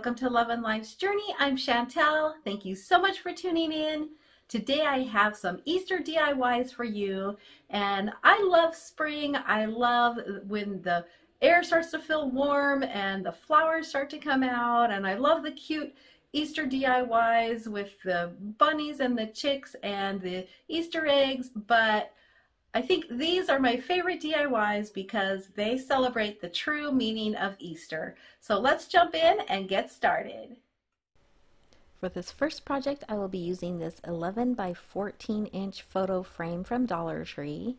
welcome to Love and Life's Journey. I'm Chantel. Thank you so much for tuning in. Today I have some Easter DIYs for you, and I love spring. I love when the air starts to feel warm and the flowers start to come out, and I love the cute Easter DIYs with the bunnies and the chicks and the Easter eggs, but I think these are my favorite DIYs because they celebrate the true meaning of Easter. So let's jump in and get started. For this first project, I will be using this 11 by 14 inch photo frame from Dollar Tree.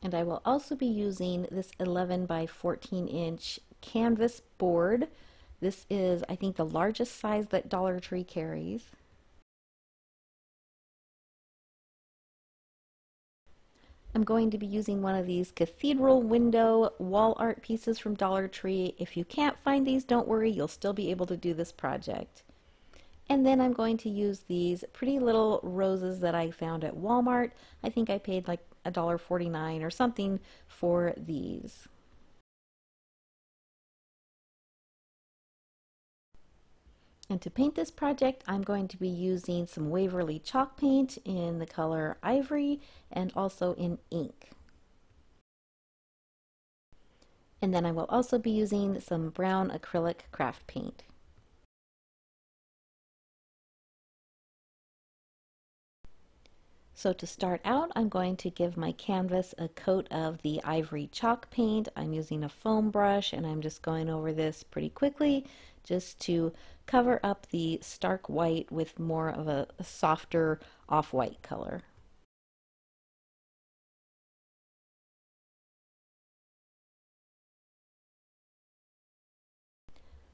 And I will also be using this 11 by 14 inch canvas board. This is, I think, the largest size that Dollar Tree carries. I'm going to be using one of these cathedral window wall art pieces from Dollar Tree. If you can't find these, don't worry, you'll still be able to do this project. And then I'm going to use these pretty little roses that I found at Walmart. I think I paid like $1.49 or something for these. And to paint this project, I'm going to be using some Waverly chalk paint in the color Ivory and also in ink. And then I will also be using some brown acrylic craft paint. So to start out, I'm going to give my canvas a coat of the Ivory chalk paint. I'm using a foam brush and I'm just going over this pretty quickly just to cover up the stark white with more of a softer off-white color.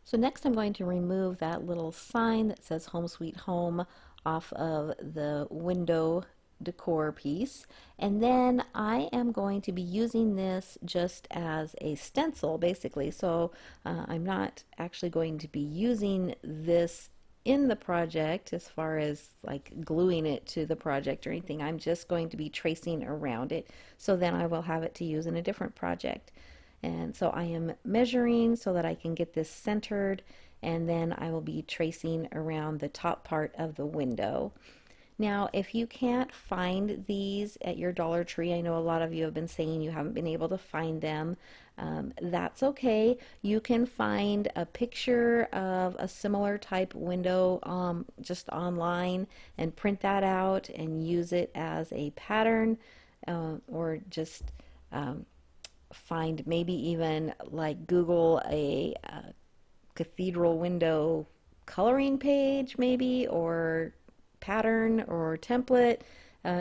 So next I'm going to remove that little sign that says Home Sweet Home off of the window decor piece, and then I am going to be using this just as a stencil basically, so I'm not actually going to be using this in the project as far as like gluing it to the project or anything. I'm just going to be tracing around it, so then I will have it to use in a different project. And so I am measuring so that I can get this centered, and then I will be tracing around the top part of the window. Now, if you can't find these at your Dollar Tree, I know a lot of you have been saying you haven't been able to find them. That's okay. You can find a picture of a similar type window just online and print that out and use it as a pattern, or just find, maybe even like Google a cathedral window coloring page maybe, or pattern or template.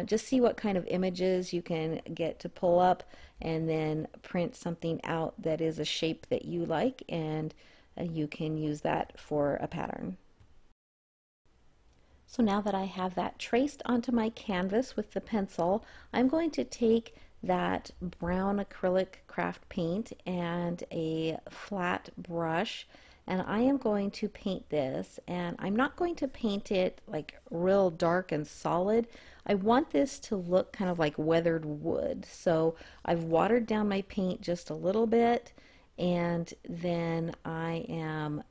Just see what kind of images you can get to pull up and then print something out that is a shape that you like, and you can use that for a pattern. So now that I have that traced onto my canvas with the pencil, I'm going to take that brown acrylic craft paint and a flat brush, and I am going to paint this, and I'm not going to paint it like real dark and solid. I want this to look kind of like weathered wood, so I've watered down my paint just a little bit, and then I am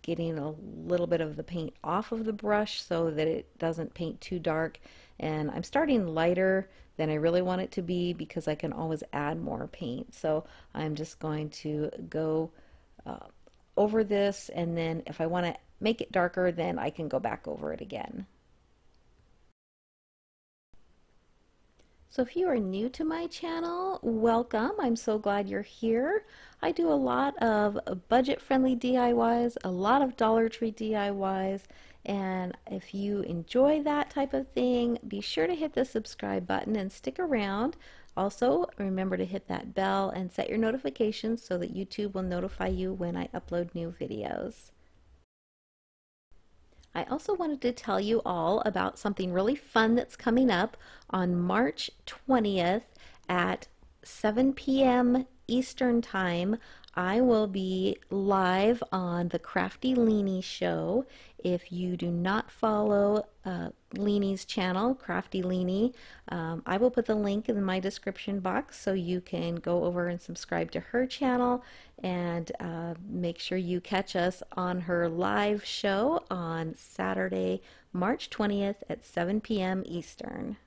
getting a little bit of the paint off of the brush so that it doesn't paint too dark, and I'm starting lighter than I really want it to be because I can always add more paint. So I'm just going to go over this, and then if I want to make it darker, then I can go back over it again. So if you are new to my channel, welcome. I'm so glad you're here. I do a lot of budget-friendly DIYs, a lot of Dollar Tree DIYs, and if you enjoy that type of thing, be sure to hit the subscribe button and stick around. Also, remember to hit that bell and set your notifications so that YouTube will notify you when I upload new videos. I also wanted to tell you all about something really fun that's coming up on March 20th at 7 p.m. Eastern Time. I will be live on the Crafty Leanie Show. if you do not follow Leanie's channel, Crafty Leanie, I will put the link in my description box so you can go over and subscribe to her channel, and make sure you catch us on her live show on Saturday, March 20th at 7 p.m. Eastern.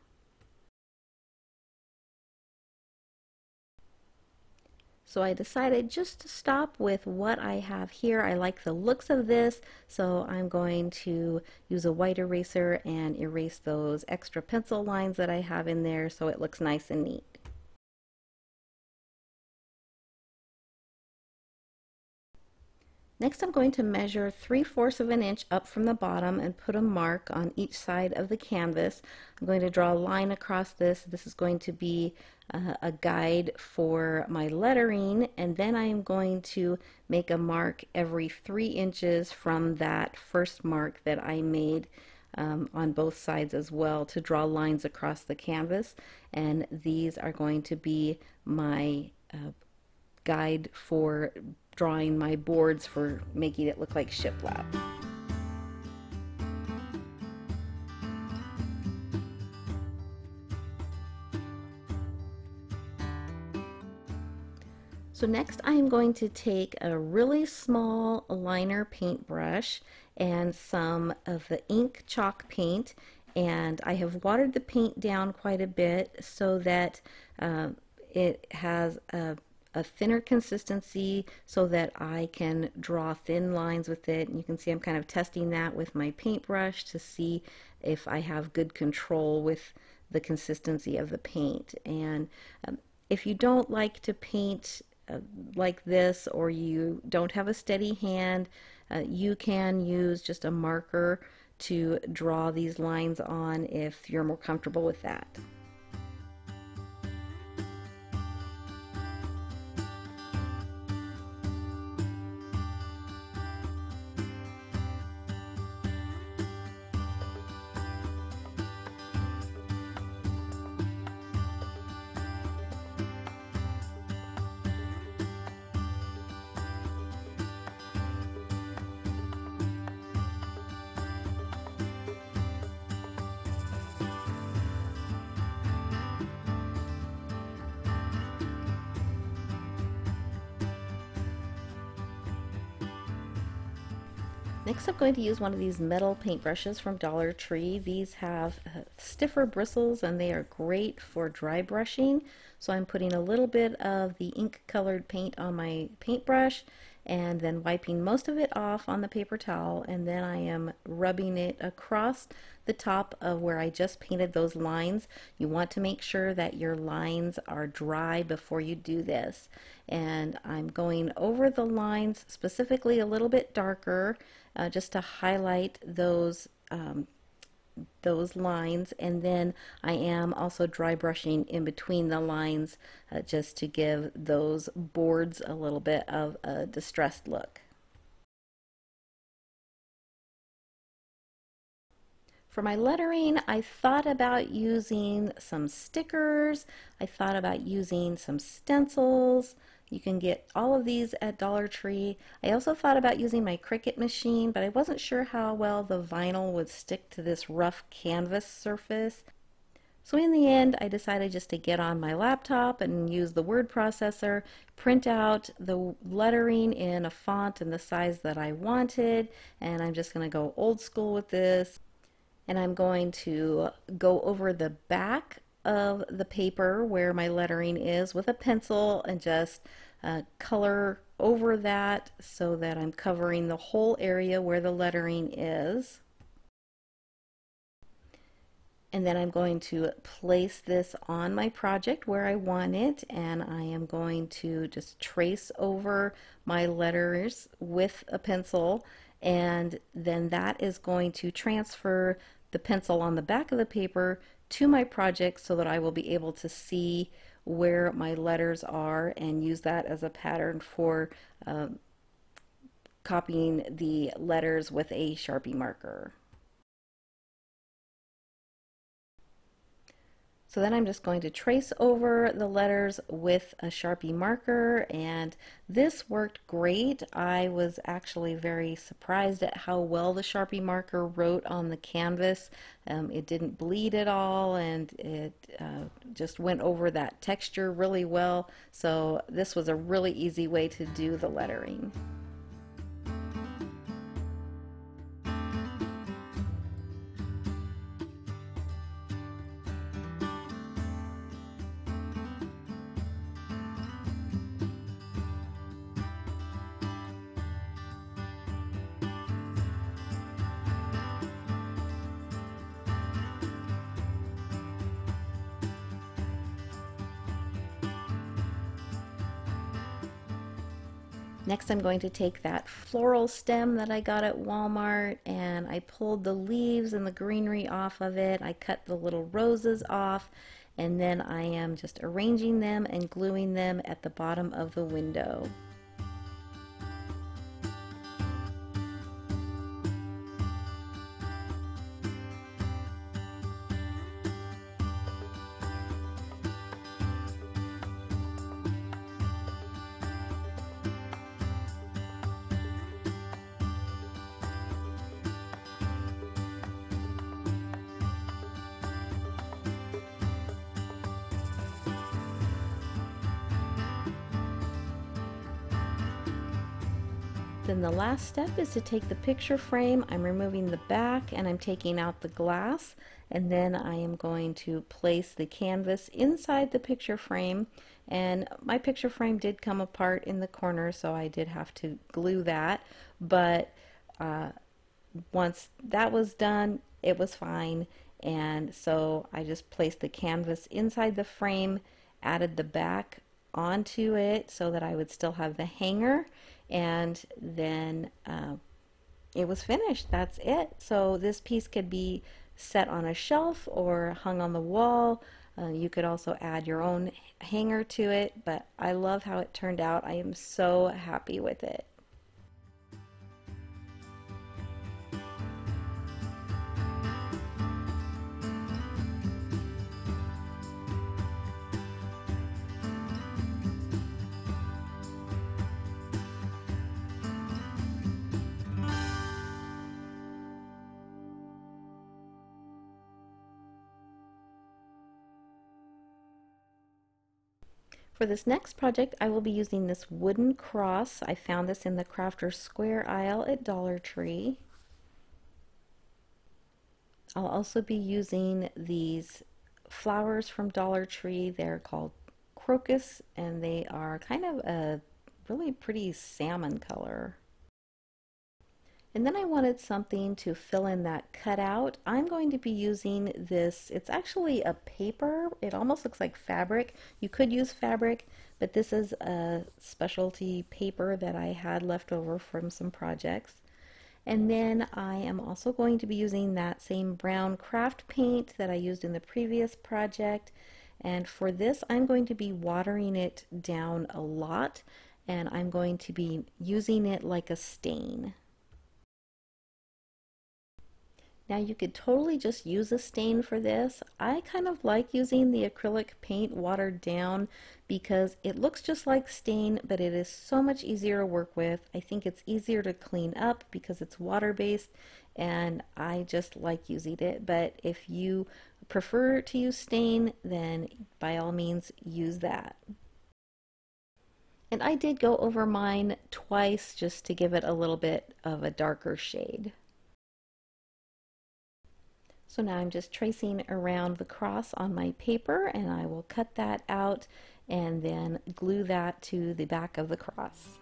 So I decided just to stop with what I have here. I like the looks of this, so I'm going to use a white eraser and erase those extra pencil lines that I have in there so it looks nice and neat. Next, I'm going to measure 3/4 of an inch up from the bottom and put a mark on each side of the canvas. I'm going to draw a line across this. This is going to be a guide for my lettering, and then I'm going to make a mark every 3 inches from that first mark that I made on both sides as well, to draw lines across the canvas. And these are going to be my guide for drawing my boards for making it look like shiplap. So next I am going to take a really small liner paintbrush and some of the ink chalk paint, and I have watered the paint down quite a bit so that it has a thinner consistency so that I can draw thin lines with it. And you can see I'm kind of testing that with my paintbrush to see if I have good control with the consistency of the paint. And if you don't like to paint like this, or you don't have a steady hand, you can use just a marker to draw these lines on if you're more comfortable with that. Next, I'm going to use one of these metal paintbrushes from Dollar Tree. These have stiffer bristles and they are great for dry brushing. So I'm putting a little bit of the ink colored paint on my paintbrush and then wiping most of it off on the paper towel, and then I am rubbing it across the top of where I just painted those lines. You want to make sure that your lines are dry before you do this. And I'm going over the lines, specifically a little bit darker, just to highlight those lines, and then I am also dry brushing in between the lines just to give those boards a little bit of a distressed look. For my lettering, I thought about using some stickers, I thought about using some stencils. You can get all of these at Dollar Tree. I also thought about using my Cricut machine, but I wasn't sure how well the vinyl would stick to this rough canvas surface. So in the end, I decided just to get on my laptop and use the word processor, print out the lettering in a font and the size that I wanted, and I'm just going to go old school with this. And I'm going to go over the back of the paper where my lettering is with a pencil and just color over that so that I'm covering the whole area where the lettering is. And then I'm going to place this on my project where I want it, and I am going to just trace over my letters with a pencil, and then that is going to transfer the pencil on the back of the paper to my project so that I will be able to see where my letters are and use that as a pattern for copying the letters with a Sharpie marker. So then I'm just going to trace over the letters with a Sharpie marker, and this worked great. I was actually very surprised at how well the Sharpie marker wrote on the canvas. It didn't bleed at all, and it just went over that texture really well. So this was a really easy way to do the lettering. Next, I'm going to take that floral stem that I got at Walmart, and I pulled the leaves and the greenery off of it. I cut the little roses off, and then I am just arranging them and gluing them at the bottom of the window. Then the last step is to take the picture frame. I'm removing the back and I'm taking out the glass, and then I am going to place the canvas inside the picture frame. And my picture frame did come apart in the corner, so I did have to glue that, but once that was done, it was fine. And so I just placed the canvas inside the frame, added the back onto it so that I would still have the hanger, and then it was finished. That's it. So this piece could be set on a shelf or hung on the wall. You could also add your own hanger to it, but I love how it turned out. I am so happy with it. For this next project, I will be using this wooden cross. I found this in the Crafter's Square aisle at Dollar Tree. I'll also be using these flowers from Dollar Tree. They're called crocus, and they are kind of a really pretty salmon color. And then I wanted something to fill in that cutout. I'm going to be using this, it's actually a paper. It almost looks like fabric. You could use fabric, but this is a specialty paper that I had left over from some projects. And then I am also going to be using that same brown craft paint that I used in the previous project. And for this, I'm going to be watering it down a lot, and I'm going to be using it like a stain. Now you could totally just use a stain for this. I kind of like using the acrylic paint watered down because it looks just like stain, but it is so much easier to work with. I think it's easier to clean up because it's water-based, and I just like using it. But if you prefer to use stain, then by all means use that. And I did go over mine twice just to give it a little bit of a darker shade. So now I'm just tracing around the cross on my paper, and I will cut that out and then glue that to the back of the cross.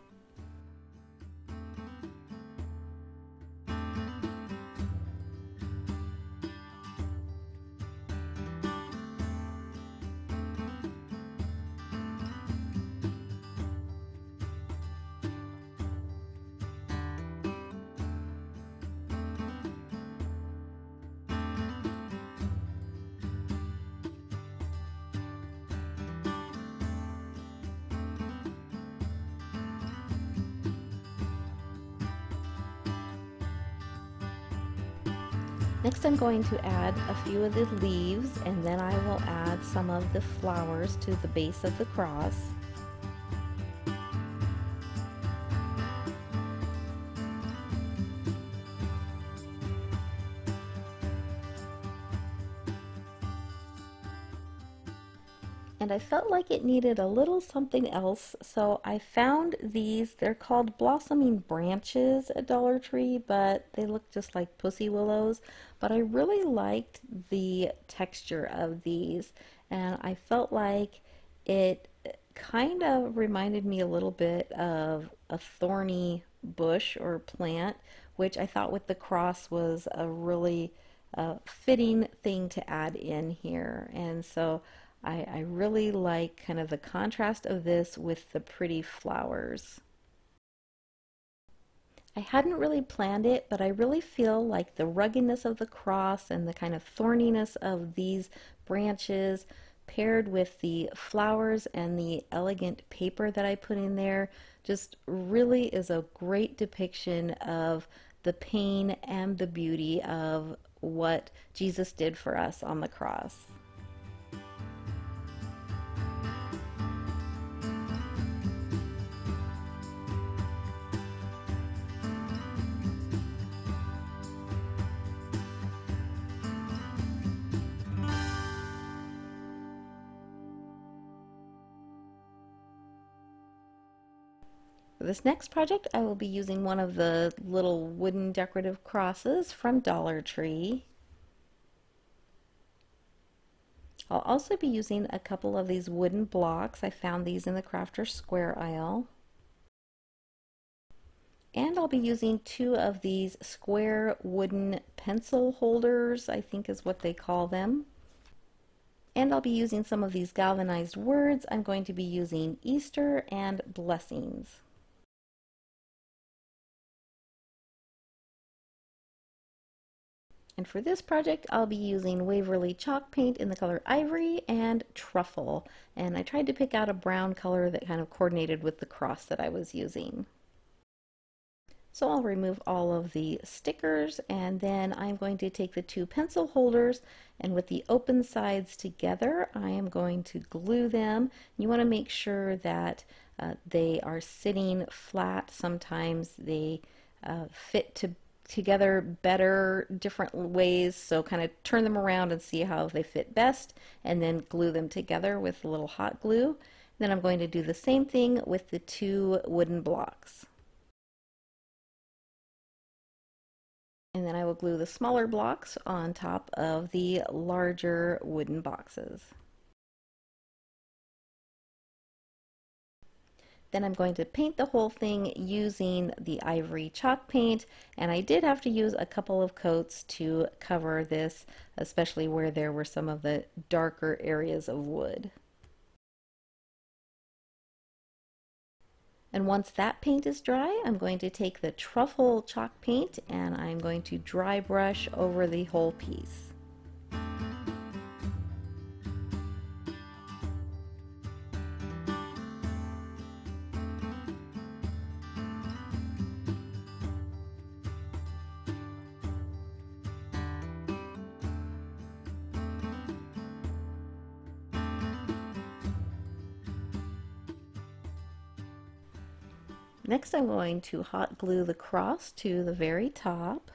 Next I'm going to add a few of the leaves, and then I will add some of the flowers to the base of the cross. And I felt like it needed a little something else, so I found these. They're called blossoming branches at Dollar Tree, but they look just like pussy willows. But I really liked the texture of these, and I felt like it kind of reminded me a little bit of a thorny bush or plant, which I thought with the cross was a really fitting thing to add in here. And so I really like kind of the contrast of this with the pretty flowers. I hadn't really planned it, but I really feel like the ruggedness of the cross and the kind of thorniness of these branches paired with the flowers and the elegant paper that I put in there just really is a great depiction of the pain and the beauty of what Jesus did for us on the cross. For this next project, I will be using one of the little wooden decorative crosses from Dollar Tree. I'll also be using a couple of these wooden blocks. I found these in the Crafter's Square aisle. And I'll be using two of these square wooden pencil holders, I think is what they call them. And I'll be using some of these galvanized words. I'm going to be using Easter and blessings. And for this project, I'll be using Waverly chalk paint in the color Ivory and Truffle. And I tried to pick out a brown color that kind of coordinated with the cross that I was using. So I'll remove all of the stickers, and then I'm going to take the two pencil holders, and with the open sides together, I am going to glue them. You want to make sure that they are sitting flat. Sometimes they fit together better different ways, so kind of turn them around and see how they fit best, and then glue them together with a little hot glue. Then I'm going to do the same thing with the two wooden blocks. And then I will glue the smaller blocks on top of the larger wooden boxes. Then I'm going to paint the whole thing using the Ivory chalk paint, and I did have to use a couple of coats to cover this, especially where there were some of the darker areas of wood. And once that paint is dry, I'm going to take the Truffle chalk paint and I'm going to dry brush over the whole piece. Next, I'm going to hot glue the cross to the very top.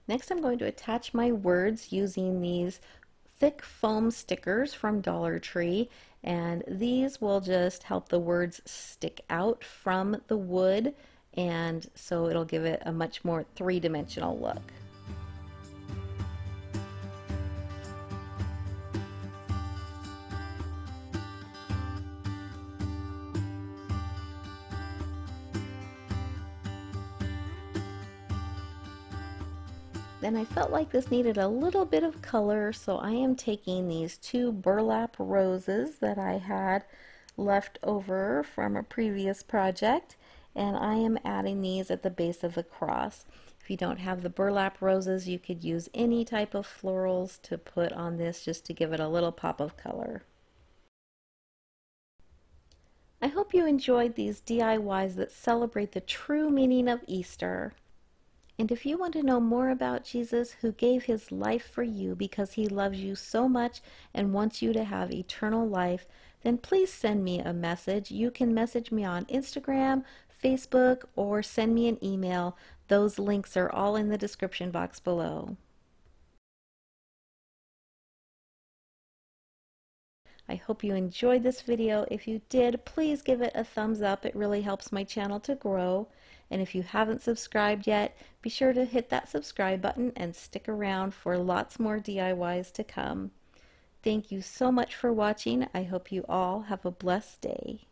Next, I'm going to attach my words using these thick foam stickers from Dollar Tree, and these will just help the words stick out from the wood, and so it'll give it a much more three-dimensional look. Then I felt like this needed a little bit of color, so I am taking these two burlap roses that I had left over from a previous project, and I am adding these at the base of the cross. If you don't have the burlap roses, you could use any type of florals to put on this just to give it a little pop of color. I hope you enjoyed these DIYs that celebrate the true meaning of Easter. And if you want to know more about Jesus, who gave his life for you because he loves you so much and wants you to have eternal life, then please send me a message. You can message me on Instagram, Facebook, or send me an email. Those links are all in the description box below. I hope you enjoyed this video. If you did, please give it a thumbs up. It really helps my channel to grow. And if you haven't subscribed yet, be sure to hit that subscribe button and stick around for lots more DIYs to come. Thank you so much for watching. I hope you all have a blessed day.